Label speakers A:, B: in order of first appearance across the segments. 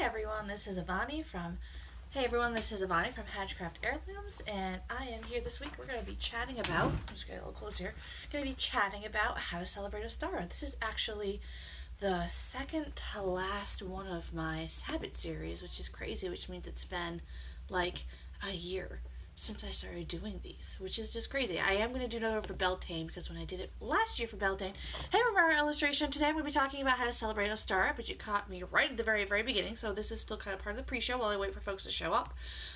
A: everyone, this is Avani from Hatchcraft Heirlooms, and I am here this week. We're going to be chatting about, I'm just getting a little closer here, going to be chatting about how to celebrate Ostara. This is actually the second to last one of my Sabbath series, which is crazy, which means it's been like a year since I started doing these, which is just crazy. I am going to do another one for Beltane, because when I did it last year for Beltane, hey, remember illustration, today I'm going to be talking about how to celebrate Ostara, but you caught me right at the very, very beginning, so this is still kind of part of the pre-show while I wait for folks to show up.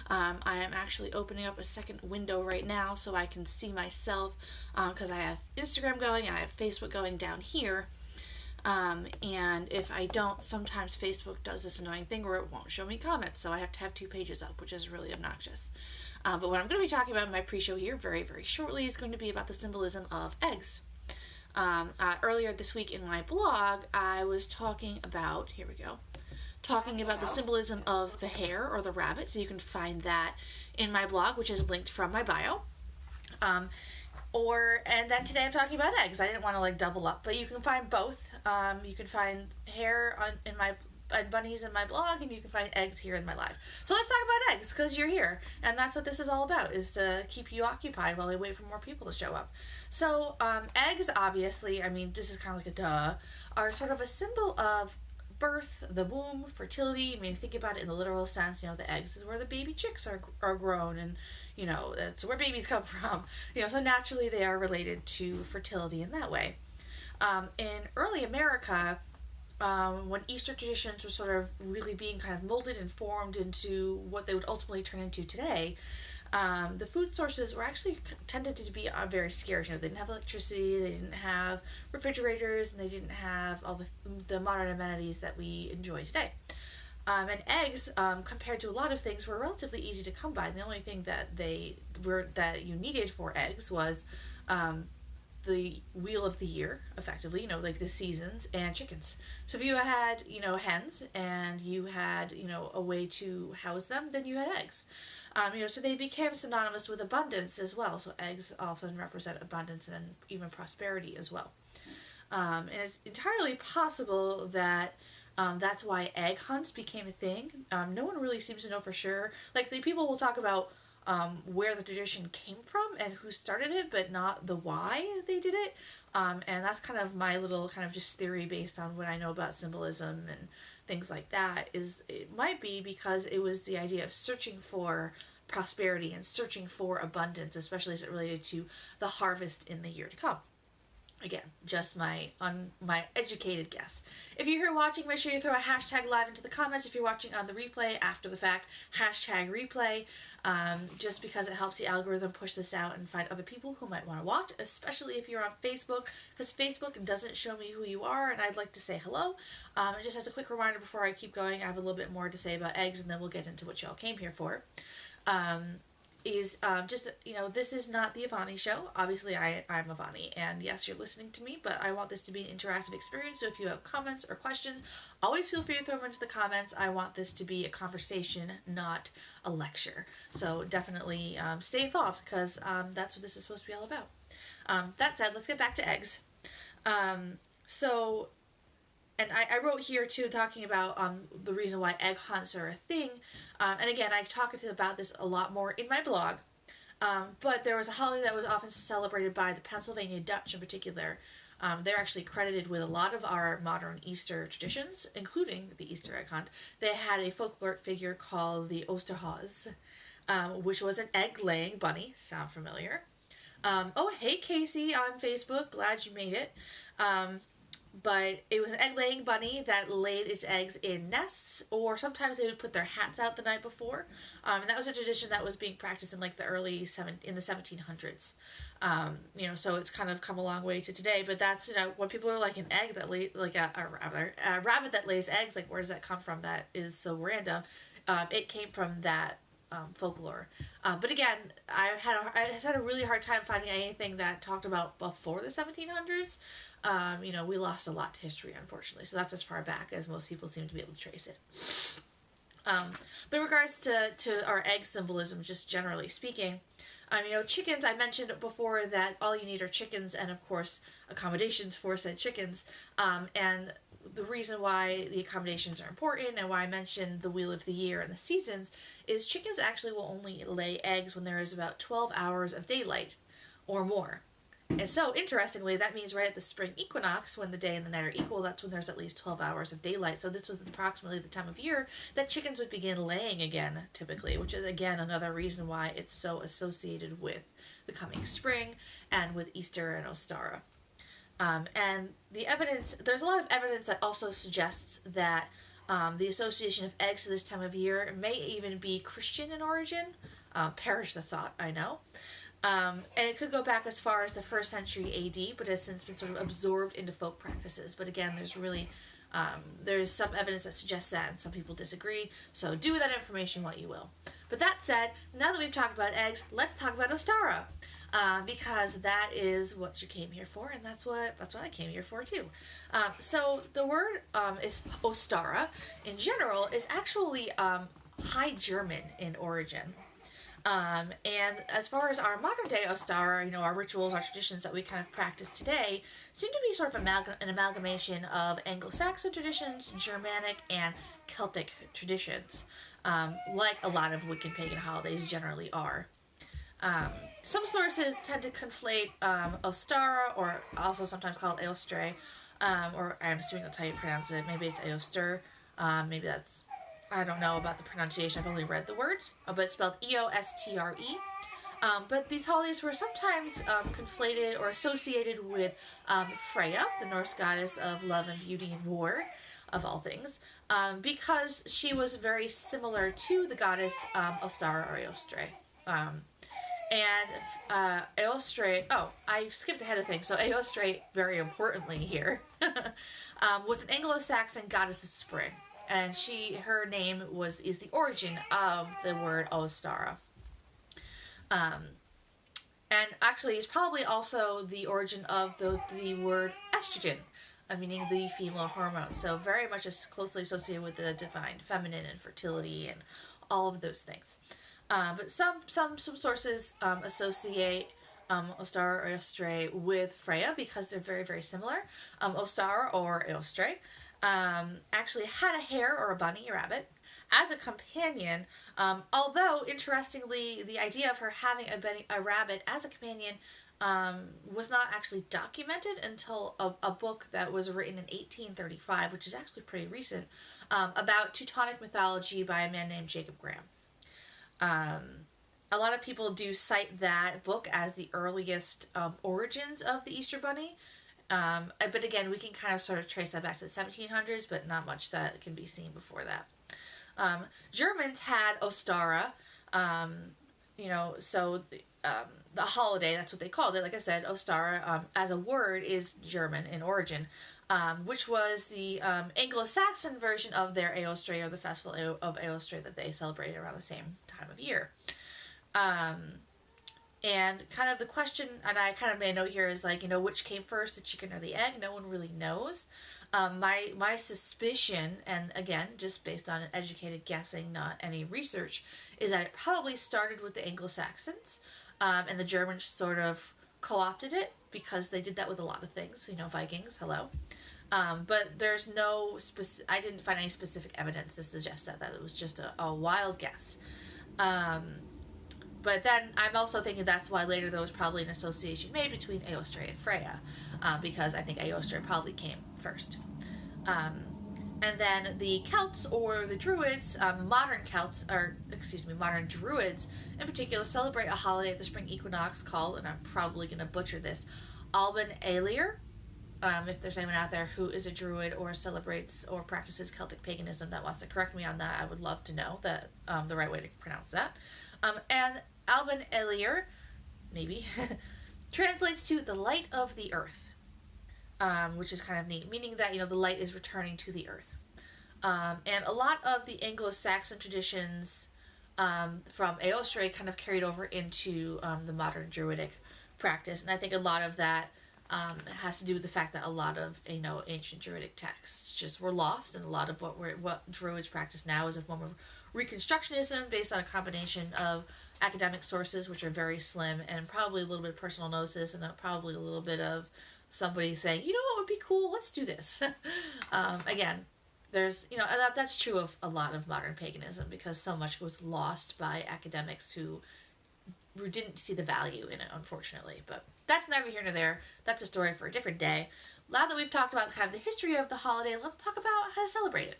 A: I am actually opening up a second window right now so I can see myself, because I have Instagram going and I have Facebook going down here. And if I don't, sometimes Facebook does this annoying thing where it won't show me comments, so I have to have two pages up, which is really obnoxious. But what I'm going to be talking about in my pre-show here very, very shortly is going to be about the symbolism of eggs. Earlier this week in my blog, I was talking about, about the symbolism of the hare or the rabbit, so you can find that in my blog, which is linked from my bio. And then today I'm talking about eggs. I didn't want to double up, but you can find both. You can find hare and bunnies in my blog, and you can find eggs here in my live. So let's talk about eggs, because you're here, and that's what this is all about, is to keep you occupied while I wait for more people to show up. So eggs, obviously, this is kind of like a duh, are sort of a symbol of birth, the womb, fertility. Think about it in the literal sense. The eggs is where the baby chicks are grown, and that's where babies come from. So naturally they are related to fertility in that way. In early America, when Easter traditions were sort of really being kind of molded and formed into what they would ultimately turn into today, the food sources were actually tended to be very scarce. They didn't have electricity, they didn't have refrigerators, and they didn't have all the modern amenities that we enjoy today. And eggs, compared to a lot of things, were relatively easy to come by. And the only thing that you needed for eggs was the wheel of the year, effectively, like the seasons, and chickens. So if you had, hens, and you had, a way to house them, then you had eggs. So they became synonymous with abundance as well. So eggs often represent abundance and even prosperity as well. And it's entirely possible that that's why egg hunts became a thing. No one really seems to know for sure. The people will talk about where the tradition came from and who started it, but not the why they did it. And that's kind of my little kind of just theory based on what I know about symbolism and things like that, is it might be because it was the idea of searching for prosperity and searching for abundance, especially as it related to the harvest in the year to come. Again, just my educated guess. If you're here watching, make sure you throw a hashtag live into the comments. If you're watching on the replay after the fact, hashtag replay, just because it helps the algorithm push this out and find other people who might want to watch, especially if you're on Facebook, because Facebook doesn't show me who you are, and I'd like to say hello. And just as a quick reminder before I keep going, I have a little bit more to say about eggs, and then we'll get into what y'all came here for. This is not the Avani show. Obviously, I'm Avani, and yes, you're listening to me, but I want this to be an interactive experience, so if you have comments or questions, always feel free to throw them into the comments. I want this to be a conversation, not a lecture. So definitely stay involved, because that's what this is supposed to be all about. That said, let's get back to eggs. And I wrote here, too, talking about the reason why egg hunts are a thing. And again, I talk about this a lot more in my blog. But there was a holiday that was often celebrated by the Pennsylvania Dutch in particular. They're actually credited with a lot of our modern Easter traditions, including the Easter egg hunt. They had a folkloric figure called the Oosterhaas, which was an egg-laying bunny. Sound familiar? Oh, hey, Casey on Facebook. Glad you made it. But it was an egg-laying bunny that laid its eggs in nests, or sometimes they would put their hats out the night before. And that was a tradition that was being practiced in the 1700s. So it's kind of come a long way to today. But that's, when people are an egg that lays, a rabbit that lays eggs, where does that come from? That is so random. It came from that folklore. But again, I had a really hard time finding anything that talked about before the 1700s. We lost a lot to history, unfortunately. So that's as far back as most people seem to be able to trace it. But in regards to our egg symbolism, just generally speaking, chickens, I mentioned before that all you need are chickens and, of course, accommodations for said chickens. And the reason why the accommodations are important and why I mentioned the wheel of the year and the seasons is chickens actually will only lay eggs when there is about 12 hours of daylight or more. And so, interestingly, that means right at the spring equinox, when the day and the night are equal, that's when there's at least 12 hours of daylight. So this was approximately the time of year that chickens would begin laying again, typically, which is, again, another reason why it's so associated with the coming spring and with Easter and Ostara. And the evidence, there's a lot of evidence that also suggests that the association of eggs to this time of year may even be Christian in origin. Perish the thought, I know. And it could go back as far as the 1st century AD, but has since been sort of absorbed into folk practices. But again, there's some evidence that suggests that, and some people disagree. So do with that information what you will. But that said, now that we've talked about eggs, let's talk about Ostara. Because that is what you came here for, and that's what I came here for too. So the word is Ostara. In general, is actually High German in origin. And as far as our modern day Ostara, our rituals, our traditions that we kind of practice today seem to be sort of an amalgamation of Anglo-Saxon traditions, Germanic, and Celtic traditions, like a lot of Wiccan pagan holidays generally are. Some sources tend to conflate Ostara, or also sometimes called Eostre, or I'm assuming that's how you pronounce it. Maybe it's Eoster. Maybe that's... I don't know about the pronunciation. I've only read the words, but it's spelled Eostre. But these holidays were sometimes conflated or associated with Freya, the Norse goddess of love and beauty and war, of all things, because she was very similar to the goddess Ostara or Eostre. And Eostre, I skipped ahead of things, so Eostre, very importantly here, was an Anglo-Saxon goddess of spring. And her name is the origin of the word Ostara. And actually it's probably also the origin of the word estrogen, meaning the female hormone. So very much closely associated with the divine feminine and fertility and all of those things. But some sources associate Ostara or Eostre with Freya because they're very, very similar. Ostara or Eostre actually had a hare or a bunny, a rabbit, as a companion, although, interestingly, the idea of her having a rabbit as a companion was not actually documented until a book that was written in 1835, which is actually pretty recent, about Teutonic mythology by a man named Jacob Graham. A lot of people do cite that book as the earliest origins of the Easter Bunny. But again, we can kind of sort of trace that back to the 1700s, but not much that can be seen before that. Germans had Ostara, so the holiday, that's what they called it. Like I said, Ostara, as a word, is German in origin, which was the Anglo-Saxon version of their Eostre, or the festival of Eostre that they celebrated around the same time of year. And kind of the question, and I kind of made a note here, is like, which came first, the chicken or the egg? No one really knows. My suspicion, and again, just based on an educated guessing, not any research, is that it probably started with the Anglo-Saxons, and the Germans sort of co-opted it, because they did that with a lot of things, Vikings, hello. But there's I didn't find any specific evidence to suggest that it was just a wild guess. But then I'm also thinking that's why later there was probably an association made between Eostre and Freya, because I think Eostre probably came first. And then the Celts, or the Druids, modern Druids in particular, celebrate a holiday at the spring equinox called, and I'm probably going to butcher this, Alban Elir. If there's anyone out there who is a Druid or celebrates or practices Celtic paganism that wants to correct me on that, I would love to know that the right way to pronounce that. And Alban Elir, maybe, translates to the light of the earth, which is kind of neat, meaning that, the light is returning to the earth. And a lot of the Anglo-Saxon traditions from Eostre kind of carried over into the modern Druidic practice, and I think a lot of that It has to do with the fact that a lot of ancient Druidic texts just were lost, and a lot of what Druids practice now is a form of Reconstructionism based on a combination of academic sources, which are very slim, and probably a little bit of personal gnosis, and probably a little bit of somebody saying, you know what would be cool, let's do this. Again, there's, that's true of a lot of modern paganism, because so much was lost by academics who didn't see the value in it, unfortunately. But that's neither here nor there. That's a story for a different day. Now that we've talked about kind of the history of the holiday, let's talk about how to celebrate it.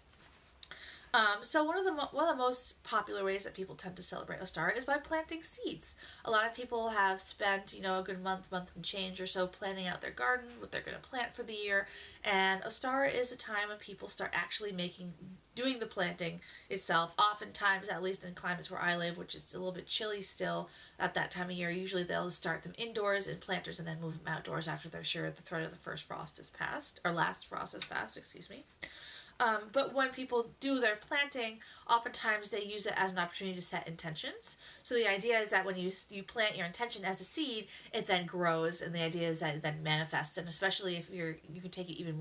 A: So one of the most popular ways that people tend to celebrate Ostara is by planting seeds. A lot of people have spent, a good month and change or so planning out their garden, what they're going to plant for the year, and Ostara is a time when people start actually doing the planting itself. Oftentimes, at least in climates where I live, which is a little bit chilly still at that time of year, usually they'll start them indoors in planters and then move them outdoors after they're sure the threat of the first frost is past, or last frost is past, excuse me. But when people do their planting, oftentimes they use it as an opportunity to set intentions. So the idea is that when you plant your intention as a seed, it then grows, and the idea is that it then manifests. And especially if you can take it even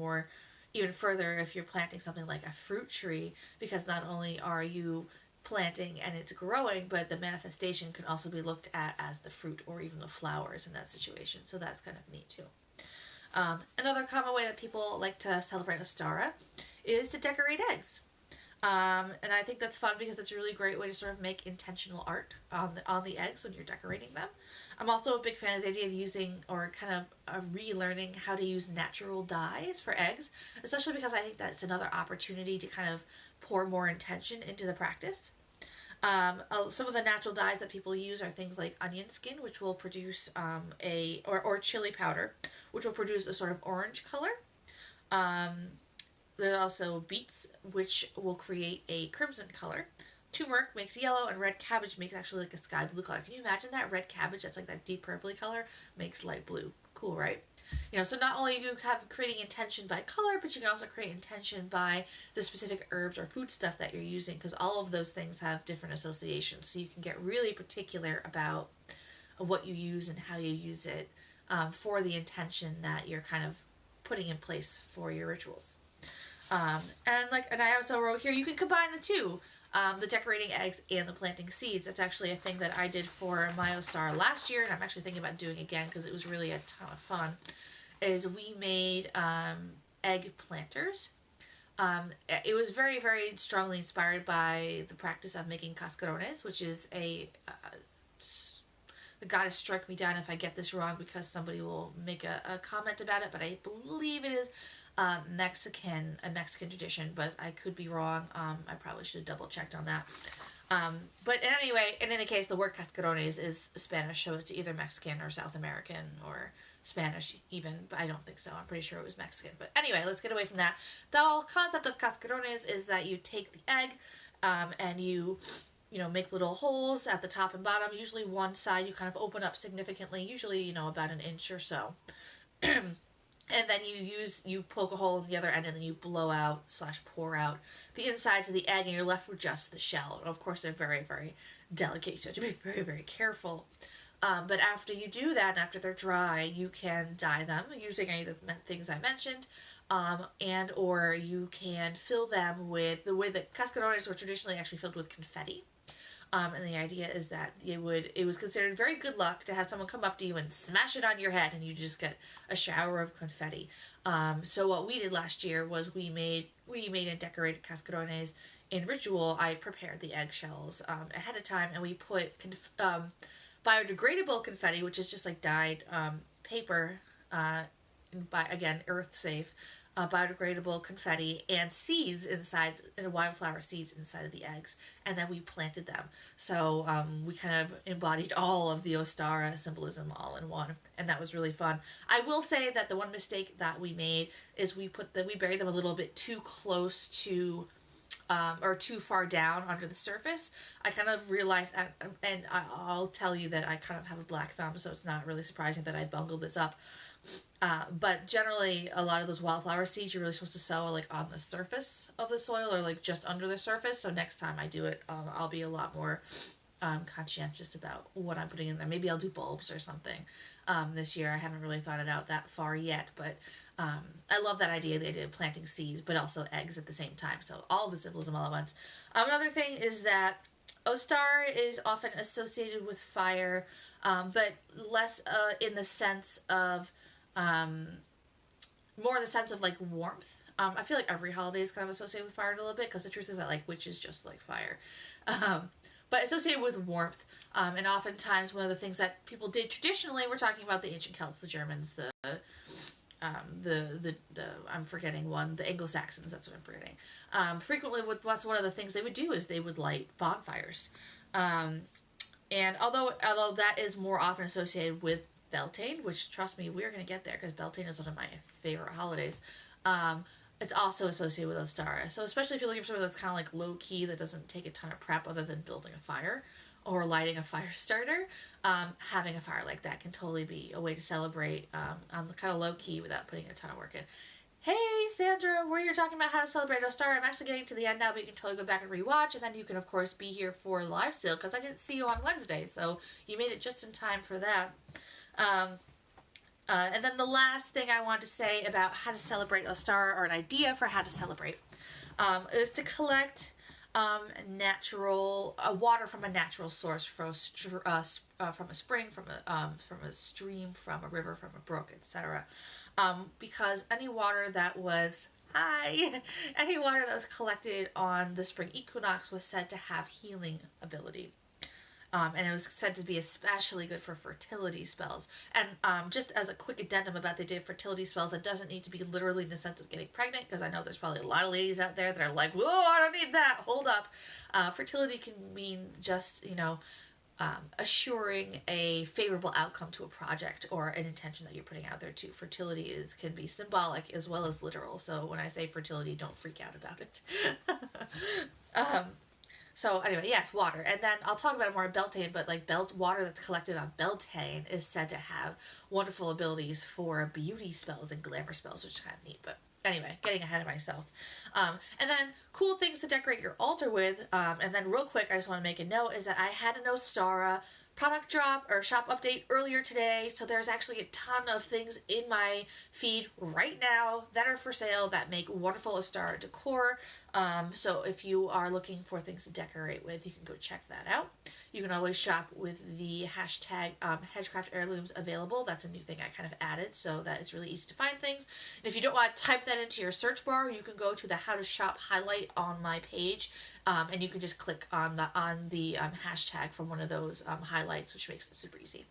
A: further if you're planting something like a fruit tree, because not only are you planting and it's growing, but the manifestation can also be looked at as the fruit or even the flowers in that situation. So that's kind of neat too. Another common way that people like to celebrate Ostara is to decorate eggs. And I think that's fun because it's a really great way to sort of make intentional art on the eggs when you're decorating them. I'm also a big fan of the idea of using, or kind of relearning how to use natural dyes for eggs, especially because I think that's another opportunity to kind of pour more intention into the practice. Some of the natural dyes that people use are things like onion skin, which will produce or chili powder, which will produce a sort of orange color. There's also beets, which will create a crimson color. Turmeric makes yellow, and red cabbage makes actually like a sky blue color. Can you imagine that? Red cabbage, that's like that deep purpley color, makes light blue. Cool, right? So not only you have creating intention by color, but you can also create intention by the specific herbs or food stuff that you're using, because all of those things have different associations. So you can get really particular about what you use and how you use it for the intention that you're kind of putting in place for your rituals. And I also wrote here, you can combine the two, the decorating eggs and the planting seeds. That's actually a thing that I did for my Ostara last year, and I'm actually thinking about doing again because it was really a ton of fun, is we made egg planters. It was very, very strongly inspired by the practice of making cascarones, which is the goddess strike me down if I get this wrong because somebody will make a comment about it, but I believe it is a Mexican tradition, but I could be wrong. I probably should have double checked on that. But in any case, the word cascarones is Spanish, so it's either Mexican or South American or Spanish even, but I don't think so. I'm pretty sure it was Mexican. But anyway, let's get away from that. The whole concept of cascarones is that you take the egg and you make little holes at the top and bottom. Usually one side you kind of open up significantly, usually, about an inch or so. And then you poke a hole in the other end, and then you blow out / pour out the insides of the egg, and you're left with just the shell. And of course, they're very, very delicate, so you have to be very, very careful. But after you do that, and after they're dry, you can dye them using any of the things I mentioned, and or you can fill them with the way that cascarones were traditionally actually filled with confetti. And the idea is that it was considered very good luck to have someone come up to you and smash it on your head, and you just get a shower of confetti. So what we did last year was we made and decorated cascarones. In ritual, I prepared the eggshells ahead of time, and we put biodegradable confetti, which is just like dyed paper, again, earth safe, biodegradable confetti and seeds and wildflower seeds inside of the eggs, and then we planted them. So we kind of embodied all of the Ostara symbolism all in one, and that was really fun. I will say that the one mistake that we made is we buried them a little bit too close to or too far down under the surface. I kind of realized, and I'll tell you that I kind of have a black thumb, so it's not really surprising that I bungled this up. But generally, a lot of those wildflower seeds you're really supposed to sow like on the surface of the soil or like just under the surface. So next time I do it, I'll be a lot more conscientious about what I'm putting in there. Maybe I'll do bulbs or something this year. I haven't really thought it out that far yet, but I love that idea, the idea of planting seeds, but also eggs at the same time. So all the symbolism all at once. Another thing is that Ostara is often associated with fire, but less in the sense of, more in the sense of like warmth. I feel like every holiday is kind of associated with fire a little bit, because the truth is that like witches just like fire. But associated with warmth. And oftentimes one of the things that people did traditionally, we're talking about the ancient Celts, the Germans, the I'm forgetting one, the Anglo-Saxons, that's what I'm forgetting. Frequently, what's one of the things they would do is they would light bonfires. And although that is more often associated with Beltane, which, trust me, we're going to get there, because Beltane is one of my favorite holidays, it's also associated with Ostara. So especially if you're looking for something that's kind of like low-key, that doesn't take a ton of prep other than building a fire or lighting a fire starter, having a fire like that can totally be a way to celebrate on the kind of low-key without putting a ton of work in. Hey, Sandra, where you're talking about how to celebrate Ostara, I'm actually getting to the end now, but you can totally go back and rewatch, and then you can, of course, be here for the live sale, because I didn't see you on Wednesday, so you made it just in time for that. And then the last thing I wanted to say about how to celebrate Ostara, or an idea for how to celebrate, is to collect natural water from a natural source, from a spring, from a stream, from a river, from a brook, etc. Because any water that was any water that was collected on the spring equinox was said to have healing ability. And it was said to be especially good for fertility spells. And just as a quick addendum about the idea of fertility spells, it doesn't need to be literally in the sense of getting pregnant, because I know there's probably a lot of ladies out there that are like, whoa, I don't need that, hold up. Fertility can mean just, assuring a favorable outcome to a project or an intention that you're putting out there too. Fertility can be symbolic as well as literal. So when I say fertility, don't freak out about it. So anyway, yes, water. And then I'll talk about it more at Beltane, but like water that's collected on Beltane is said to have wonderful abilities for beauty spells and glamour spells, which is kind of neat. But anyway, getting ahead of myself. And then cool things to decorate your altar with. And then real quick, I just want to make a note, is that I had an Ostara product drop or shop update earlier today, so there's actually a ton of things in my feed right now that are for sale that make wonderful Ostara decor. So if you are looking for things to decorate with, you can go check that out. You can always shop with the hashtag Hedgecraft Heirlooms available. That's a new thing I kind of added so that it's really easy to find things. And if you don't want to type that into your search bar, you can go to the How to Shop highlight on my page, and you can just click on the hashtag from one of those highlights, which makes it super easy.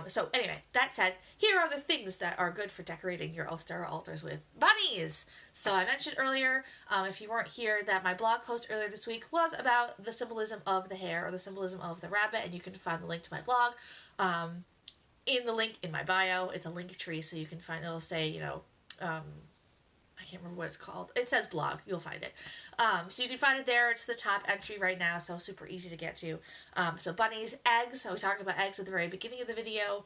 A: So anyway, that said, here are the things that are good for decorating your Ostara altars with. Bunnies! So I mentioned earlier, if you weren't here, that my blog post earlier this week was about the symbolism of the hare, or the symbolism of the rabbit, and you can find the link to my blog in the link in my bio. It's a link tree, so you can find, it'll say, I can't remember what it's called. It says blog. You'll find it. So you can find it there. It's the top entry right now, so super easy to get to. So bunnies, eggs. So we talked about eggs at the very beginning of the video.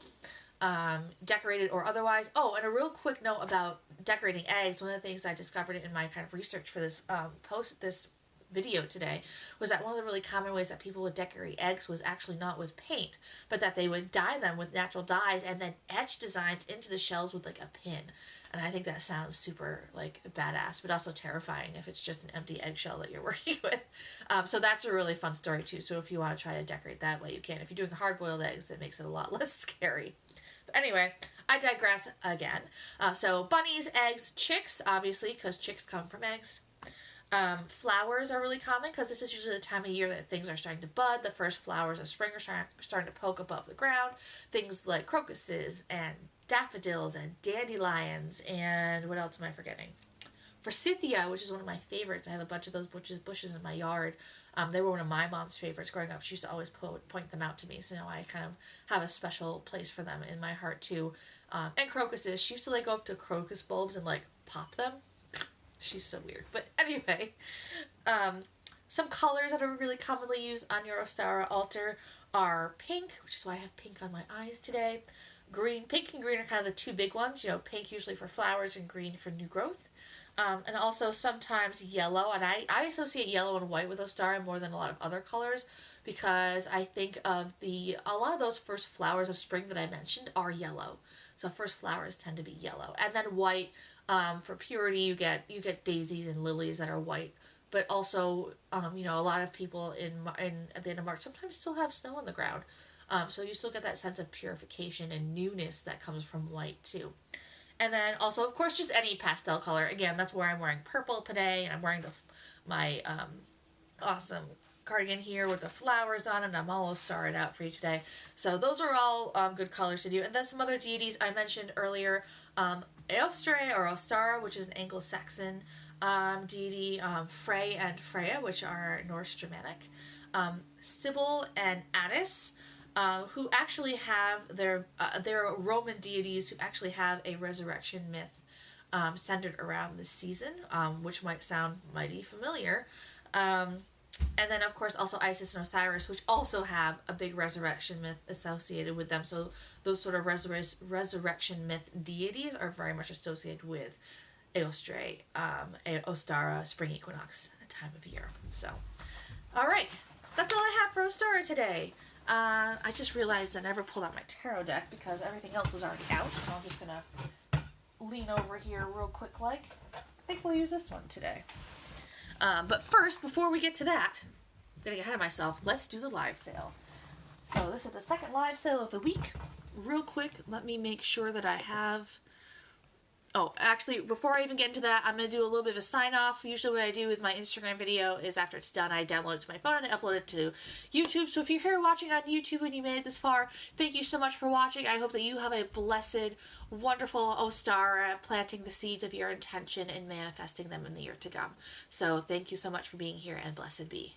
A: Decorated or otherwise. Oh, and a real quick note about decorating eggs. One of the things I discovered in my kind of research for this this video today was that one of the really common ways that people would decorate eggs was actually not with paint, but that they would dye them with natural dyes and then etch designs into the shells with like a pin. And I think that sounds super like badass, but also terrifying if it's just an empty eggshell that you're working with. So that's a really fun story too. So if you want to try to decorate that way, you can. If you're doing hard-boiled eggs, it makes it a lot less scary. But anyway, I digress again. So bunnies, eggs, chicks, obviously, because chicks come from eggs. Flowers are really common because this is usually the time of year that things are starting to bud. The first flowers of spring are starting to poke above the ground. Things like crocuses and daffodils and dandelions and what else am I forgetting? Forsythia, which is one of my favorites. I have a bunch of those bushes in my yard. They were one of my mom's favorites growing up. She used to always point them out to me, so now I kind of have a special place for them in my heart too. And crocuses. She used to like go up to crocus bulbs and like pop them. She's so weird. But anyway, some colors that are really commonly used on your Ostara altar are pink, which is why I have pink on my eyes today. Green, pink and green are kind of the two big ones. You know, pink usually for flowers and green for new growth. And also sometimes yellow, and I associate yellow and white with Ostara more than a lot of other colors, because I think of a lot of those first flowers of spring that I mentioned are yellow. So first flowers tend to be yellow. And then white, for purity, you get daisies and lilies that are white. But also, a lot of people at the end of March sometimes still have snow on the ground. So you still get that sense of purification and newness that comes from white too. And then also, of course, just any pastel color. Again, that's where I'm wearing purple today, and I'm wearing my awesome cardigan here with the flowers on, and I'm all starred out for you today. So those are all good colors to do. And then some other deities I mentioned earlier, Eostre or Ostara, which is an Anglo-Saxon deity, Frey and Freya, which are Norse Germanic, Sybil and Attis, who actually have their Roman deities who actually have a resurrection myth centered around this season, which might sound mighty familiar. And then, of course, also Isis and Osiris, which also have a big resurrection myth associated with them. So those sort of resurrection myth deities are very much associated with Eostre, Ostara, spring equinox time of year. So, all right, that's all I have for Ostara today. I just realized I never pulled out my tarot deck because everything else was already out, so I'm just going to lean over here real quick like. I think we'll use this one today. But first, before we get to that, I'm getting ahead of myself, let's do the live sale. So this is the second live sale of the week. Real quick, let me make sure that I have... Oh, actually, before I even get into that, I'm going to do a little bit of a sign-off. Usually what I do with my Instagram video is after it's done, I download it to my phone and I upload it to YouTube. So if you're here watching on YouTube and you made it this far, thank you so much for watching. I hope that you have a blessed, wonderful Ostara, planting the seeds of your intention and manifesting them in the year to come. So thank you so much for being here, and blessed be.